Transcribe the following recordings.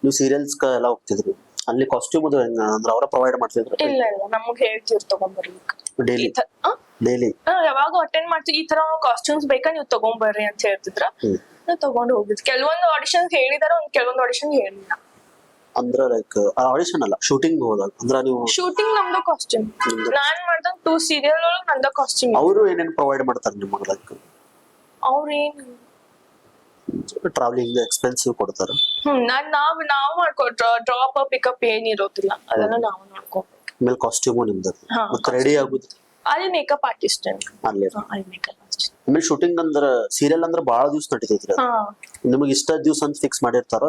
ನೀವು ಸೀರಿಯಲ್ಸ್ ಎಲ್ಲ ಹೋಗ್ತಿದ್ರಿ, ಅಲ್ಲಿ ಕಾಸ್ಟ್ಯೂಮ್ ಅದು ಹೆಂಗ ಅಂದ್ರೆ ಅವರ ಪ್ರೊವೈಡ್ ಮಾಡ್ತಿದ್ರು? ಇಲ್ಲ ಇಲ್ಲ, ನಮಗ್ ಹೇಳ್ತಿರ್ ತಗೊಂಡ್ಬರ್ಲಿಕ್ಕೆ. ಡೈಲಿ ಡೈಲಿ ಯಾವಾಗ ಅಟೆಂಡ್ ಮಾಡ್ತೀವಿ ಈ ತರ ಕಾಸ್ಟ್ಯೂಮ್ಸ್ ಬೇಕಾ ನೀವು ತಗೊಂಡ್ಬರ್ರಿ ಅಂತ ಹೇಳ್ತಿದ್ರ, ನಾವ್ ತಗೊಂಡ್ ಹೋಗಿದ್. ಕೆಲವೊಂದು ಆಡಿಷನ್ ಹೇಳಿದಾರ, ಕೆಲವೊಂದು ಆಡಿಷನ್ ಹೇಳಿಲ್ಲ. ಅಂದ್ರ ಲೈಕ್ ಆಡಿಷನ್ ಅಲ್ಲ, ಶೂಟಿಂಗ್ ಹೋದಾಗ ಅಂದ್ರ ನೀವು ಶೂಟಿಂಗ್ ನಮ್ದು ಕಾಸ್ಟ್ಯೂಮ್. ನಾನ್ ಮಾಡ್ದಂಗ್ 2 ಸೀರಿಯಲ್ ಒಳಗ್ ನಂದ ಕಾಸ್ಟ್ಯೂಮ್. ಅವರು ಏನೇನ್ ಪ್ರೊವೈಡ್ ಮಾಡ್ತಾರೆ ನಿಮಗೆ? ಲೈಕ್ ಅವ್ರೇನ್ ಟ್ರಾವೆಲಿಂಗ್ ಎಕ್ಸ್ಪೆನ್ಸಿವ್ ಕೊಡ್ತಾರ? ನಾವ್ ಮಾಡ್ಕೊ ಡ್ರಾಪ್ ಪಿಕಪ್ ಏನ್ ಇರೋದಿಲ್ಲ, ಅದೆಲ್ಲ ನಾವು ನೋಡ್ಕೋಬೇಕು. ಆಮೇಲೆ ಕಾಸ್ಟ್ಯೂಮು ನಿಮ್ದು, ಮತ್ತೆ ರೆಡಿ ಆಗುದು ಅಲ್ಲಿ ಮೇಕಪ್ ಆರ್ಟಿಸ್ಟ್ ಅಲ್ಲಿ. ಅಲ್ಲಿ ಮೇಕಪ್ ಆರ್ಟಿಸ್ಟ್. ಆಮೇಲೆ ಶೂಟಿಂಗ್ ಅಂದ್ರ ಸೀರಿಯಲ್ ಅಂದ್ರ ಬಾಳ ದಿವ್ಸ ನಡೀತೈತ್ರಿ. ನಿಮಗೆ ಇಷ್ಟ ದಿವ್ಸ ಅಂತ ಫಿಕ್ಸ್ ಮಾಡಿರ್ತಾರ?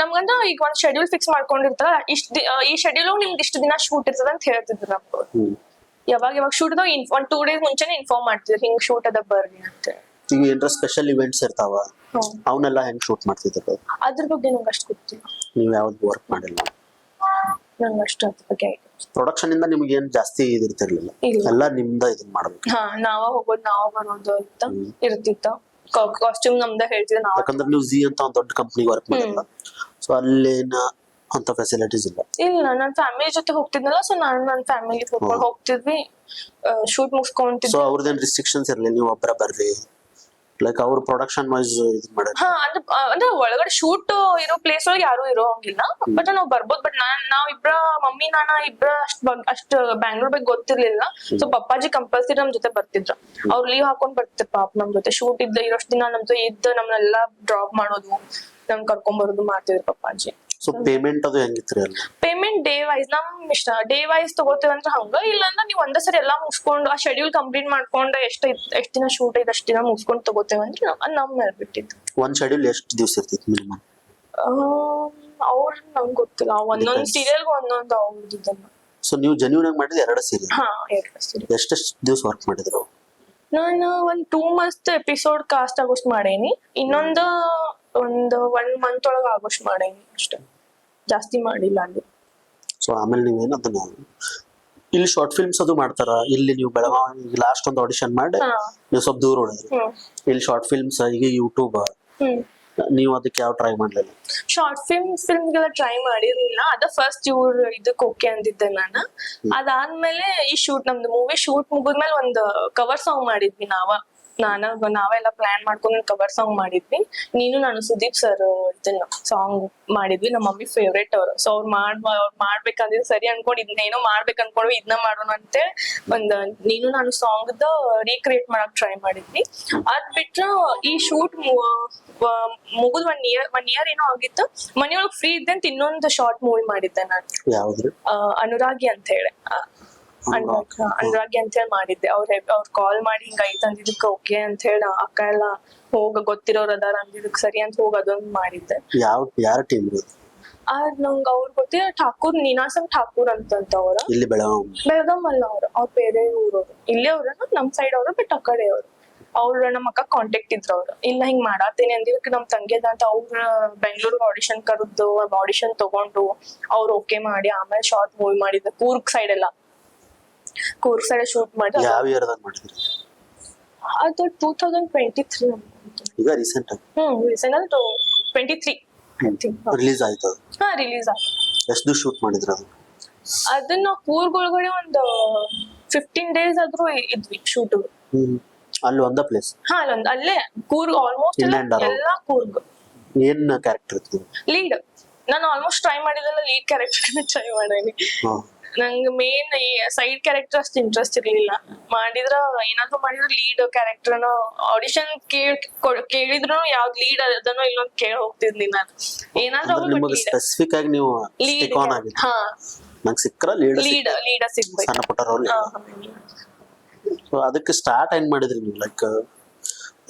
ನಮ್ಗಂತ ಈಗ ಒಂದ್ ಶೆಡ್ಯೂಲ್ ಫಿಕ್ಸ್ ಮಾಡ್ಕೊಂಡಿರ್ತಾರ, ಈ ಶೆಡ್ಯೂಲ್ ನಿಮ್ಗೆ ಇಷ್ಟು ದಿನ ಶೂಟ್ ಇರ್ತದ ಅಂತ ಹೇಳ್ತಿದ್ರು ನಮ್ಗೆ. ಯಾವಾಗ ಶೂಟ್ ಅದ 1-2 ಡೇಸ್ ಮುಂಚೆನೆ ಇನ್ಫಾರ್ಮ್ ಮಾಡ್ತಿದ್ರು, ಹಿಂಗ್ ಶೂಟ್ ಅದ ಬರ್ರಿ ಅಂತ. ಈಗ ಏನಾರ ಸ್ಪೆಷಲ್ ಇವೆಂಟ್ಸ್ ಇರ್ತಾವ, ಅವನ್ನೆಲ್ಲ ಹೆಂಗ್ ಶೂಟ್ ಮಾಡ್ತಿದ್ರು? ಅದ್ರ ಬಗ್ಗೆ ನಂಗೆ ಅಷ್ಟು ಗೊತ್ತಿಲ್ಲ. ನೀವ್ ಯಾವ್ದು ವರ್ಕ್ ಮಾಡಿಲ್ಲ? ನಂಗೆ ಅಷ್ಟು ಅದ್ರ ಬಗ್ಗೆ ಪ್ರೊಡಕ್ಷನ್ ಇಂದ ನಿಮ್ಗೆ ಏನ್ ಜಾಸ್ತಿ ಇದಿರ್ತಿರ್ಲಿಲ್ಲ, ಎಲ್ಲ ನಿಮ್ದ ಇದನ್ ಮಾಡ್ಬೇಕು. ನಾವ ಹೋಗೋದು ನಾವ ಬರೋದು ಅಂತ ಇರ್ತಿತ್ತ. ಕಾಸ್ಟ್ಯೂಮ್ ನಮ್ದ ಹೇಳ್ತಿದ್ದೆ ನಾವ್. ಯಾಕಂದ್ರೆ ನೀವು ಜಿ ಅಂತ ಒಂದ್ ದೊಡ್ಡ ಕಂಪ್ನಿ ವರ್ಕ್ ಮಾಡಿಲ್ಲ, ಸೊ ಅಲ್ಲೇನ ಅಂತ ಫೆಸಿಲಿಟೀಸ್ ಇಲ್ಲ. ಇಲ್ಲ, ನಾನ್ ಫ್ಯಾಮಿಲಿ ಜೊತೆ ಹೋಗ್ತಿದ್ನಲ್ಲ, ಸೊ ನಾನು ನನ್ನ ಫ್ಯಾಮಿಲಿ ಹೋಗ್ಕೊಂಡು ಹೋಗ್ತಿದ್ವಿ, ಶೂಟ್ ಮುಗಿಸ್ಕೊಂತಿದ್ವಿ. ಸೊ ಅವ್ರದೇನ್ ರಿಸ್ಟ್ರಿಕ್ಷನ್ಸ್ ಇರ್ಲಿಲ್ಲ, ನೀವು ಒಬ್ಬರ ಬರ್ರಿ ಲೈಕ್ ಅವ್ರ ಪ್ರೊಡಕ್ಷನ್ ವೈಸ್ ಇದು ಮಾಡಿ? ಅಂದ್ರೆ ಒಳಗಡೆ ಶೂಟ್ ಇರೋ ಪ್ಲೇಸ್ ಒಳಗೆ ಯಾರು ಇರೋ ಹಂಗಿಲ್ಲ, ಬಟ್ ನಾವ್ ಬರ್ಬೋದು. ಬಟ್ ನಾವ್ ಇಬ್ರ ಮಮ್ಮಿ ನಾನ ಇಬ್ರ ಅಷ್ಟ್ ಬ್ಯಾಂಗ್ಳೂರ್ ಬಗ್ಗೆ ಗೊತ್ತಿರ್ಲಿಲ್ಲ. ಸೊ ಪಪ್ಪಾಜಿ ಕಂಪಲ್ಸರಿ ನಮ್ ಜೊತೆ ಬರ್ತಿದ್ರು, ಅವ್ರು ಲೀವ್ ಹಾಕೊಂಡ್ ಬರ್ತಿರ್ ಪಾಪ ನಮ್ ಜೊತೆ. ಶೂಟ್ ಇದ್ದ ಇರೋಷ್ಟು ದಿನ ನಮ್ ಜೊತೆ ಇದ್ದ ನಮ್ನೆಲ್ಲಾ ಡ್ರಾಪ್ ಮಾಡೋದು, ನಮ್ ಕರ್ಕೊಂಡ್ ಬರೋದು ಮಾಡ್ತಿದ್ರು ಪಪ್ಪಾಜಿ. ಸೊ ಪೇಮೆಂಟ್ ಅದು ಹೆಂಗಿತ್ರಿ? ಅಲ್ಲಿ ಪೇಮೆಂಟ್ ಡೇ ವೈಸ್ ನಮ್ ಇಷ್ಟ, ಡೇ ವೈಸ್ ತಗೋತೇವಂದ್ರ ಹಂಗ. ಇಲ್ಲಾಂದ್ರ ನೀವ್ ಒಂದೇ ಸರಿ ಎಲ್ಲಾ ಮುಗಿಸ್ಕೊಂಡು ಆ ಶೆಡ್ಯೂಲ್ ಕಂಪ್ಲೀಟ್ ಮಾಡ್ಕೊಂಡ್ ಎಷ್ಟ್ ದಿನ ಶೂಟ್ ಐತ್ ಅಷ್ಟ್ ದಿನ ಮುಗಿಸ್ಕೊಂಡ್ ತಗೋತೇವಂದ್ರ ನಮ್ ಮೇಲೆ ಬಿಟ್ಟಿತ್ತು. ಒಂದ್ ಶೆಡ್ಯೂಲ್ ಎಷ್ಟ್ ದಿವ್ಸ ಇರ್ತಿತ್ತು ಮಿನಿಮಮ್? ಅವ್ರ ನಂಗೆ ಗೊತ್ತಿಲ್ಲ, ಒಂದೊಂದ್ ಸೀರಿಯಲ್ ಒಂದೊಂದು ಅವ್ರದ್ದನ್ನ. ಸೊ ನೀವು ಜೆನ್ಯೂನ್ ಆಗಿ ಮಾಡಿದ್ರೆ 2 ಸೀರಿಯಲ್? 2 ಸೀರಿಯಲ್. ಎಷ್ಟೆಷ್ಟು ದಿವ್ಸ ವರ್ಕ್ ಮಾಡಿದ್ರು? ನಾನು ಒಂದ್ 2 months ಎಪಿಸೋಡ್ ಕಾಸ್ಟ್ ಆಗೋಷ್ಟು ಮಾಡೇನಿ, ಇನ್ನೊಂದು ಒಂದು 1 month ಒಳಗ ಆಗೋಷ್ಟು ಮಾಡೇನಿ ಅಷ್ಟೇ, ಜಾಸ್ತಿ ಮಾಡಿಲ್ಲ ಅಲ್ಲಿ. ಸೊ ಆಮೇಲೆ ನೀವೇನು ಅದನ್ನ ಇಲ್ಲಿ ಶಾರ್ಟ್ ಫಿಲ್ಮ್ಸ್ ಅದು ಮಾಡ್ತಾರ? ಇಲ್ಲಿ ನೀವು ಬೆಳಗಾವಿ ಲಾಸ್ಟ್ ಒಂದು ಆಡಿಷನ್ ಮಾಡಿ ನೀವು ಸ್ವಲ್ಪ ದೂರ ಉಳಿದ್ರಿ, ಇಲ್ಲಿ ಶಾರ್ಟ್ ಫಿಲ್ಮ್ಸ್, ಈಗ ಯೂಟ್ಯೂಬ್, ನೀವು ಅದಕ್ಕೆ ಯಾವ ಟ್ರೈ ಮಾಡ್ಲಿಲ್ಲ? ಶಾರ್ಟ್ ಫಿಲ್ಮ್ಗೆಲ್ಲ ಟ್ರೈ ಮಾಡಿರ್ಲಿಲ್ಲ, ಅದ ಫಸ್ಟ್ ಇವ್ರು ಇದಕ್ಕೆ ಓಕೆ ಅಂದಿದ್ದೆ ನಾನು. ಅದಾದ್ಮೇಲೆ ಈ ನಮ್ದು ಮೂವಿ ಶೂಟ್ ಮುಗಿದ್ಮೇಲೆ ಒಂದು ಕವರ್ ಸಾಂಗ್ ಮಾಡಿದ್ವಿ ನಾವೆಲ್ಲ ಪ್ಲಾನ್ ಮಾಡ್ಕೊಂಡು ಕವರ್ ಸಾಂಗ್ ಮಾಡಿದ್ವಿ. ನೀನು ನಾನು ಸುದೀಪ್ ಸರ್ ಇದನ್ನ ಸಾಂಗ್ ಮಾಡಿದ್ವಿ, ನಮ್ಮ ಮಮ್ಮಿ ಫೇವ್ರೇಟ್ ಅವ್ರು. ಸೊ ಅವ್ರು ಮಾಡ್ಬೇಕಂದ್ರೆ ಸರಿ ಅನ್ಕೊಂಡು ಇದನ್ನೇನೋ ಮಾಡ್ಬೇಕು ಅನ್ಕೊಂಡು ಇದನ್ನ ಮಾಡೋಣ ಅಂತೇಳಿ ಒಂದ್ ನೀನು ನಾನು ಸಾಂಗ್ ರೀಕ್ರಿಯೇಟ್ ಮಾಡಕ್ ಟ್ರೈ ಮಾಡಿದ್ವಿ. ಅದ್ ಬಿಟ್ರ ಈ ಶೂಟ್ ಮುಗಿದ್ 1 year ಏನೋ ಆಗಿತ್ತು. ಮನೆಯೊಳಗ್ ಫ್ರೀ ಇದ್ದೆ ಅಂತ ಇನ್ನೊಂದು ಶಾರ್ಟ್ ಮೂವಿ ಮಾಡಿದ್ದೆ ನಾನು, ಅನುರಾಗಿ ಅಂತ ಹೇಳಿ. ಅನುರಾಗಿ ಅಂತ ಹೇಳಿ ಮಾಡಿದ್ದೆ. ಅವ್ರ ಕಾಲ್ ಮಾಡಿ ಹಿಂಗ ಐತ್ ಅಂದಿದ್ದಕ್ಕೆ ಓಕೆ ಅಂತ ಹೇಳಿ ಅಕ್ಕ ಎಲ್ಲ ಗೊತ್ತಿರೋರ್ ಅದಾರ ಅಂದಿದ್ದಕ್ಕೆ ಸರಿ ಅಂತ ಅದೊಂದು ಮಾಡಿದ್ದೆ. ಯಾರ ಟೀಮ್? ನಂಗೆ ಅವ್ರು ಗೊತ್ತಿರೋ ಠಾಕೂರ್, ನೀನಾಸಂ ಠಾಕೂರ್ ಅಂತ ಅವ್ರ, ಇಲ್ಲಿ ಬೆಳಗಾಂ ಅಲ್ಲ ಅವ್ರ ಬೇರೆ ಊರವ್ರು. ಇಲ್ಲೇ ಅವ್ರ ನಮ್ ಸೈಡ್ ಅವ್ರು, ಬಟ್ ಆ ಕಡೆ ಅವ್ರ ನಮ್ಮ ಅಕ್ಕ ಕಾಂಟ್ಯಾಕ್ಟ್ ಇದ್ರ ಅವ್ರು. ಇಲ್ಲ ಹಿಂಗ್ ಮಾಡತ್ತೇನೆ ಅಂದಿದ್ದಕ್ಕೆ ನಮ್ ತಂಗಿದ ಅಂತ ಅವ್ರ ಬೆಂಗ್ಳೂರ್ಗ್ ಆಡಿಷನ್ ಕರೆದು ಆಡಿಷನ್ ತಗೊಂಡು ಅವ್ರು ಓಕೆ ಮಾಡಿ ಆಮೇಲೆ ಶಾರ್ಟ್ ಮೂವಿ ಮಾಡಿದ್ದೆ. ಕೂರ್ಗ್ ಸೈಡ್ ಶೂಟ್ ಮಾಡಿ. ಯಾವ ಇಯರ್ದಾಗ ಮಾಡಿದ್ರಿ ಅದು? 2023. ಈಗ ರೀಸೆಂಟ್? ರೀಸೆಂಟ್ ಅಂದ್ರೆ 23 ರಿಲೀಸ್ ಆಯ್ತು. ರಿಲೀಸ್ ಆಯ್ತು. ಎಷ್ಟು ಶೂಟ್ ಮಾಡಿದ್ರ ಅದನ್ನ ಕೂರ್ಗೊಳಗಡೆ ಒಂದು 15 days ಆದ್ರೂ ಇದ್ವಿ ಶೂಟ್. ಅಲ್ಲಿ ಒಂದ ಪ್ಲೇಸ್? ಅಲ್ಲೇ ಕೂರ್ಗ್ ಆಲ್ಮೋಸ್ಟ್ ಎಲ್ಲಾ ಕೂರ್ಗ್. ಏನ್ ಕ್ಯಾರೆಕ್ಟರ್ ಇತ್ತು? ಲೀಡ್. ನಾನು ಆಲ್ಮೋಸ್ಟ್ ಟ್ರೈ ಮಾಡಿದೆಲ್ಲ ಲೀಡ್ ಕ್ಯಾರೆಕ್ಟರ್ ಟ್ರೈ ಮಾಡೇನಿ. ನಂಗೆ ಮೇನ್ ಸೈಡ್ ಕ್ಯಾರೆಕ್ಟರ್ ಅಷ್ಟು ಇಂಟ್ರೆಸ್ಟ್ ಇರ್ಲಿಲ್ಲ. ಏನಾದ್ರು ಮಾಡಿದ್ರೆ ಲೀಡ್ ಕ್ಯಾರೆಕ್ಟರ್ ಆಡಿಷನ್ ಕೇಳಿದ್ರು ಯಾವ್ದು ಲೀಡ್ ಅದನ್ನೋ ಇಲ್ಲೊಂದು ಕೇಳಿ ಹೋಗ್ತಿದ್ನಿ ನಾನು. ಏನಾದ್ರು ಸ್ಪೆಸಿಫಿಕ್ ಆಗಿ ನೀವು ಲೀಡ್ ನಂಗೆ ಸಿಕ್ಕರ ಲೀಡ್ ಸಿಗ್ಬೇಕು, ಸಣ್ಣ ಪುಟ್ಟ ರೋಲ್. ಸೊ ಅದಕ್ಕೆ ಸ್ಟಾರ್ಟ್ ಏನ್ ಮಾಡಿದ್ರಿ ನೀವು? ಲೈಕ್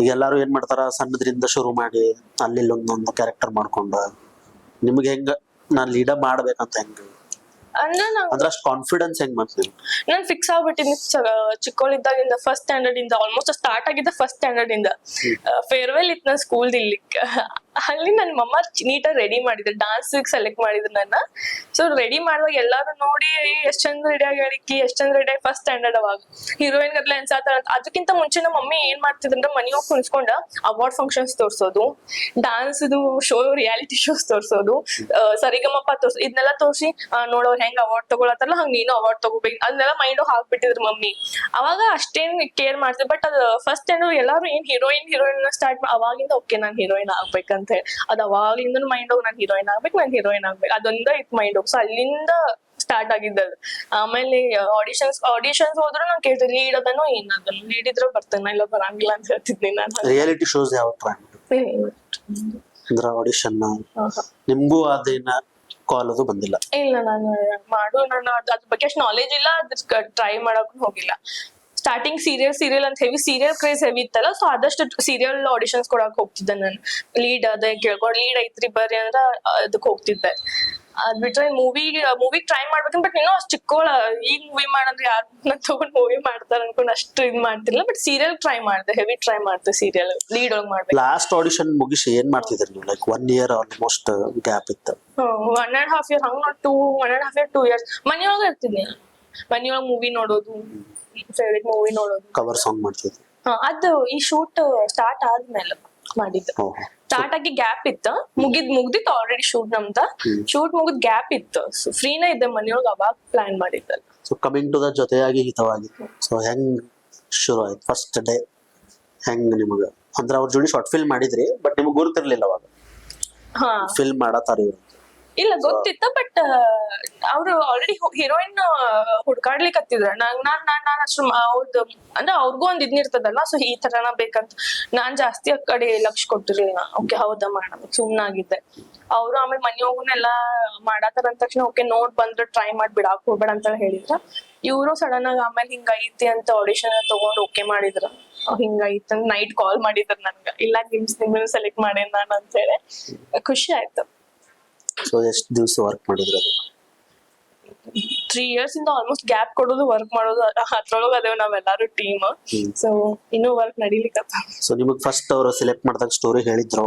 ಈಗ ಎಲ್ಲಾರು ಏನ್ ಮಾಡ್ತಾರ, ಸಣ್ಣದ್ರಿಂದ ಶುರು ಮಾಡಿ ಅಲ್ಲಿ ಒಂದೊಂದು ಕ್ಯಾರೆಕ್ಟರ್ ಮಾಡ್ಕೊಂಡ ನಿಮ್ಗೆ ಹೆಂಗ ನಾನ್ ಲೀಡ ಮಾಡ್ಬೇಕಂತ ಹೆಂಗ ಅಂದ್ರೆ ಅಷ್ಟು ಕಾನ್ಫಿಡೆನ್ಸ್ ಹೆಂಗ್ ಮಾಡ್ತೀವಿ? ನಾನ್ ಫಿಕ್ಸ್ ಆಗ್ಬಿಟ್ಟಿನಿ ಚಿಕ್ಕವಳಿದ್ದಾಗಿಂದ. ಫಸ್ಟ್ ಸ್ಟ್ಯಾಂಡರ್ಡ್ ಇಂದ ಆಲ್ಮೋಸ್ಟ್ ಸ್ಟಾರ್ಟ್ ಆಗಿದ್ದ ಫಸ್ಟ್ ಸ್ಟ್ಯಾಂಡರ್ಡ್ ಇಂದ. ಫೇರ್ವೆಲ್ ಇತ್ತು ನನ್ ಸ್ಕೂಲ್ ಇಲ್ಲಿ. ಅಲ್ಲಿ ನನ್ನ ಮಮ್ಮ ನೀಟಾಗಿ ರೆಡಿ ಮಾಡಿದ್ರು, ಡಾನ್ಸ್ ಸೆಲೆಕ್ಟ್ ಮಾಡಿದ್ರು ನನ್ನ. ಸೊ ರೆಡಿ ಮಾಡುವಾಗ ಎಲ್ಲಾರು ನೋಡಿ ಎಷ್ಟ್ ಚಂದ ರೆಡಿ ಆಗಿ ಹೇಳಿಕಿ, ಎಷ್ಟ್ ಚಂದ ರೆಡಿ ಆಗಿ ಫಸ್ಟ್ ಸ್ಟ್ಯಾಂಡರ್ಡ್ ಅವಾಗ ಹೀರೋಯಿನ್ ಗದ್ಲ ಅನ್ಸಾತ. ಅದಕ್ಕಿಂತ ಮುಂಚೆ ನಮ್ಮ ಮಮ್ಮಿ ಏನ್ ಮಾಡ್ತಿದ್ರಂದ್ರೆ ಮನಿ ಹೋಗಿ ಕುಣಿಸ್ಕೊಂಡ ಅವಾರ್ಡ್ ಫಂಕ್ಷನ್ಸ್ ತೋರ್ಸೋದು, ಡಾನ್ಸ್ ಶೋ, ರಿಯಾಲಿಟಿ ಶೋಸ್ ತೋರ್ಸೋದು, ಸರಿಗಮಪ್ಪ ತೋರ್ಸೋದು, ಇದನ್ನೆಲ್ಲ ತೋರ್ಸಿ ನೋಡೋರು ಹೆಂಗ್ ಅವಾರ್ಡ್ ತಗೊಳತ್ತಾರಲ್ಲ ಹಂಗ ನೀನು ಅವಾರ್ಡ್ ತಗೋಬೇಕು ಅದನ್ನೆಲ್ಲ ಮೈಂಡ್ ಹಾಕ್ಬಿಟ್ಟಿದ್ರು ಮಮ್ಮಿ. ಅವಾಗ ಅಷ್ಟೇನ್ ಕೇರ್ ಮಾಡ್ತಿದ್ರು. ಬಟ್ ಅದು ಫಸ್ಟ್ ಸ್ಟ್ಯಾಂಡರ್ಡ್ ಎಲ್ಲಾರು ಏನ್ ಹೀರೋಯಿನ್ ಸ್ಟಾರ್ಟ್ ಅವಾಗಿಂದ ಓಕೆ ನಾನ್ ಹೀರೋಯಿನ್ ಆಗ್ಬೇಕಂತ ಹೇಳಿ ಅದ್ ಅವಾಗ್ಲಿಂದ ಮೈಂಡ್ ಹೋಗಿ ನಾನ್ ಹೀರೋಯಿನ್ ಆಗ್ಬೇಕು ಅದೊಂದ ಇತ್ತು ಮೈಂಡ್ ಹೋಗಿ. ಸೊ ಅಲ್ಲಿಂದ ಸ್ಟಾರ್ಟ್ ಆಗಿದ್ದದು. ಆಮೇಲೆ ಆಡಿಷನ್ಸ್ ಹೋದ್ರು ನಾನ್ ಕೇಳ್ತಿದ್ದೆ ಲೀಡ್ ಅದನ್ನು ಏನದನ್ನು ಲೀಡ್ ಇದ್ರೆ ಬರ್ತಾನ ಇಲ್ಲ ಬರಂಗಿಲ್ಲ ಅಂತ ಹೇಳ್ತಿದ್ನಿ ನಾನು. ರಿಯಾಲಿಟಿ ಶೋಸ್ ಯಾವ ಟ್ರೈ ಅಂದ್ರೆ ಆಡಿಷನ್ ನಿಮ್ಗೂ ಅದೇನ ಕಾಲ್ ಅದು ಬಂದಿಲ್ಲ? ಇಲ್ಲ ನಾನು ಅದ್ರ ಬಗ್ಗೆ ಅಷ್ಟು ನಾಲೆಜ್ ಇಲ್ಲ, ಅದ್ರ ಟ್ರೈ ಮಾಡಕ್ ಹೋಗಿಲ್ಲ. ಸ್ಟಾರ್ಟಿಂಗ್ ಸೀರಿಯಲ್ ಅಂತ ಹೆವಿ ಸೀರಿಯಲ್ ಕ್ರೇಜ್ ಹೆವಿ ಇತ್ತಲ್ಲ, ಸೊ ಆದಷ್ಟು ಸೀರಿಯಲ್ ಆಡಿಷನ್ಸ್ ಕೊಡಕ್ ಹೋಗ್ತಿದ್ದೆ ನಾನು. ಲೀಡ್ ಅದೇ ಕೇಳ್ಕೊಂಡು ಲೀಡ್ ಐತ್ರಿ ಬರ್ರಿ ಅಂದ್ರೆ ಅದಕ್ಕೆ ಹೋಗ್ತಿದ್ದೆ. ಅದ್ ಬಿಟ್ರೆ ಮೂವಿ ಟ್ರೈ ಮಾಡ್ಬೇಕಂತ, ಬಟ್ ಇನ್ನೂ ಅಷ್ಟು ಚಿಕ್ಕೋಳ ಈಗ ಮೂವಿ ಮಾಡಂದ್ರೆ ಯಾರು ತಗೊಂಡ್ ಮೂವಿ ಮಾಡ್ತಾರ ಅನ್ಕೊಂಡ್ ಅಷ್ಟು ಇದ್ ಮಾಡ್ತಿರ್ಲಿಲ್ಲ. ಬಟ್ ಸೀರಿಯಲ್ ಟ್ರೈ ಮಾಡ್ದೆ, ಹೆವಿ ಟ್ರೈ ಮಾಡ್ದೆ ಸೀರಿಯಲ್ ಲೀಡ್ ಒಳಗ್ ಮಾಡ್ಬೇಕು. ಲಾಸ್ಟ್ ಆಡಿಷನ್ ಮುಗಿಸಿ ಏನ್ ಮಾಡ್ತಿದ್ರಿ ನೀವು? ಲೈಕ್ 1 year ಆಲ್ಮೋಸ್ಟ್ ಗ್ಯಾಪ್ ಇತ್ತು. 1.5 year ಹಂಗ 2 years ಮನೆಯೊಳಗ ಇರ್ತಿದ್ನಿ. ಮನೆಯೊಳಗ ಮೂವಿ ನೋಡೋದು, ಫೇವ್ರೆಟ್ ಮೂವಿ ನೋಡೋದು, ಕವರ್ ಸಾಂಗ್ ಮಾಡ್ತಿದ್ರಿ. ಅದು ಈ ಶೂಟ್ ಸ್ಟಾರ್ಟ್ ಆದ್ಮೇಲೆ ಮಾಡಿದ್ದು. ಸ್ಟಾರ್ಟ್ ಆಗಿ ಗ್ಯಾಪ್ ಇತ್ತು, ಮುಗ್ದಿತ್ತು ಆಲ್ರೆಡಿ ಶೂಟ್ ನಮ್ದ. ಶೂಟ್ ಮುಗಿದ್ ಗ್ಯಾಪ್ ಇತ್ತು, ಫ್ರೀನೇ ಇದ್ದೆ ಮನೆಯೊಳಗ, ಅವಾಗ ಪ್ಲಾನ್ ಮಾಡಿದ್ದ. ಸೊ ಕಮಿಂಗ್ ಟು ದ ಜೊತೆಯಾಗಿ ಹಿತವಾಗಿತ್ತು. ಸೊ ಹೆಂಗ್ ಶುರು ಆಯ್ತು ಫಸ್ಟ್ ಡೇ? ಹೆಂಗ್ ನಿಮಗ ಅಂದ್ರೆ ಅವ್ರ ಜೋಡಿ ಶಾರ್ಟ್ ಫಿಲ್ಮ್ ಮಾಡಿದ್ರಿ, ಬಟ್ ನಿಮಗ್ ಗುರುತಿರ್ಲಿಲ್ಲ ಅವಾಗ ಫಿಲ್ಮ್ ಮಾಡತಾರ ಇವ್ರು? ಇಲ್ಲ ಗೊತ್ತಿತ್ತ, ಬಟ್ ಅವ್ರು ಆಲ್ರೆಡಿ ಹೀರೋಯಿನ್ ಹುಡ್ಕಾಡ್ಲಿಕ್ಕೆ ಹತ್ತಿದ್ರ. ನಾನ್ ಅಷ್ಟು ಅವ್ರದ್ದು ಅಂದ್ರೆ ಅವ್ರಿಗೂ ಒಂದ್ ಇದ್ನಿರ್ತದಲ್ಲ, ಸೊ ಈ ತರನ ಬೇಕಂತ ನಾನ್ ಜಾಸ್ತಿ ಆ ಕಡೆ ಲಕ್ಷ ಕೊಟ್ಟಿರ್ಲಿಲ್ಲ. ಓಕೆ ಹೌದಾ ಮಾಡಬೇಕು ಸುಮ್ನಾಗಿದ್ದೆ. ಅವ್ರು ಆಮೇಲೆ ಮನಿ ಹೋಗುನೆಲ್ಲಾ ಮಾಡತಾರ ಅಂದ ತಕ್ಷಣ ಓಕೆ ನೋಡ್ ಬಂದ್ರೆ ಟ್ರೈ ಮಾಡಿ ಬಿಡಾಕ್ ಹೋಗ್ಬೇಡ ಅಂತ ಹೇಳಿದ್ರ. ಇವ್ರು ಸಡನ್ ಆಗಿ ಆಮೇಲೆ ಹಿಂಗೈತಿ ಅಂತ ಆಡಿಷನ್ ತಗೊಂಡ್ ಓಕೆ ಮಾಡಿದ್ರ. ಹಿಂಗೈತಿ ಅಂತ ನೈಟ್ ಕಾಲ್ ಮಾಡಿದ್ರ ನನ್ಗ, ಇಲ್ಲ ನಿಮ್ಮನ್ನ ಸೆಲೆಕ್ಟ್ ಮಾಡೇನ್ ನಾನು ಅಂತ ಹೇಳಿ. ಖುಷಿ ಆಯ್ತು. ಸೊ ಎಷ್ಟು ದಿವಸ ವರ್ಕ್ ಮಾಡಿದ್ರು? 3 years ಇಂದ ಆಲ್ಮೋಸ್ಟ್ ಗ್ಯಾಪ್ ಕೊಡೋದು ವರ್ಕ್ ಮಾಡೋದು ಅದ್ರೊಳಗ ಅದೇವ್ ನಾವೆಲ್ಲಾರು ಟೀಮ್. ಸೊ ಇನ್ನೂ ವರ್ಕ್ ನಡೀಲಿಕ್ಕತ್ತ. ಸೊ ನಿಮಗ್ ಫಸ್ಟ್ ಅವ್ರು ಸೆಲೆಕ್ಟ್ ಮಾಡಿದಾಗ ಸ್ಟೋರಿ ಹೇಳಿದ್ರು?